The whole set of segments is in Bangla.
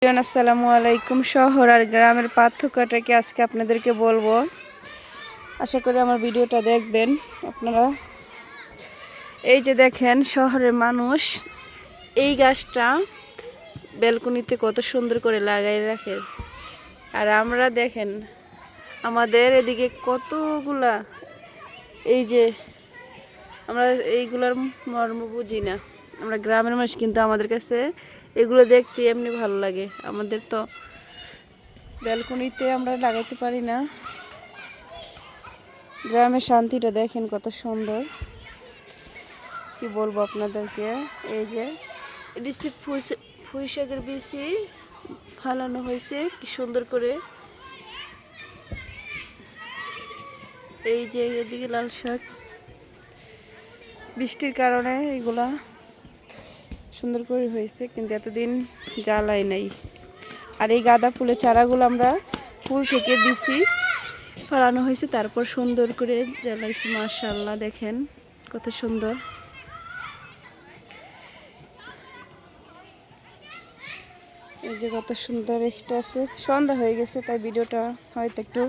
আসসালামু আলাইকুম। শহর আর গ্রামের পার্থক্যটা কি আজকে আপনাদেরকে বলবো। আশা করি আমার ভিডিওটা দেখবেন আপনারা। এই যে দেখেন, শহরের মানুষ এই গাছটা ব্যালকনিতে কত সুন্দর করে লাগাই রাখে, আর আমরা দেখেন আমাদের এদিকে কতগুলা, এই যে আমরা এইগুলার মর্ম বুঝি না। আমরা গ্রামের মানুষ, কিন্তু আমাদের কাছে এগুলো দেখতে এমনি ভালো লাগে। আমাদের তো ব্যালকনিতে আমরা লাগাইতে পারি না। গ্রামের শান্তিটা দেখেন কত সুন্দর, কি বলবো আপনাদেরকে। এই যে এদিকে পুঁই শাকের বিচি ফালানো হয়েছে কি সুন্দর করে। এই যে এদিকে লাল শাক, বৃষ্টির কারণে এগুলা সুন্দর করে হয়েছে, কিন্তু এতদিন জ্বালাই নাই। আর এই গাঁদা ফুলের চারাগুলো আমরা ফুল থেকে দিছি, ফলানো হয়েছে, তারপর সুন্দর করে জ্বালাইছি। মাশাআল্লাহ, দেখেন কত সুন্দর। এই যে কত সুন্দর একটা আছে। সন্ধ্যা হয়ে গেছে তাই ভিডিওটা হয়তো একটু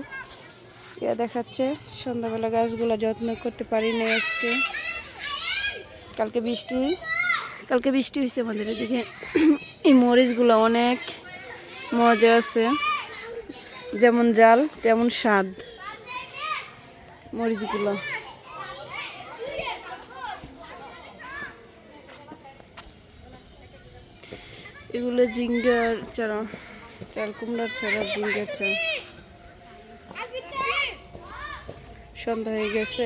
দেখাচ্ছে। সন্ধ্যাবেলা গাছগুলো যত্ন করতে পারিনি আজকে। কালকে বৃষ্টি হয়েছে আমাদের এদিকে। এই মরিচগুলো অনেক মজা আছে, যেমন জাল তেমন স্বাদ মরিচগুলো। এগুলো ঝিঙ্গার চারা, চাল কুমড়ার চারা, ঝিঙ্গার চারা। সন্ধ্যা হয়ে গেছে।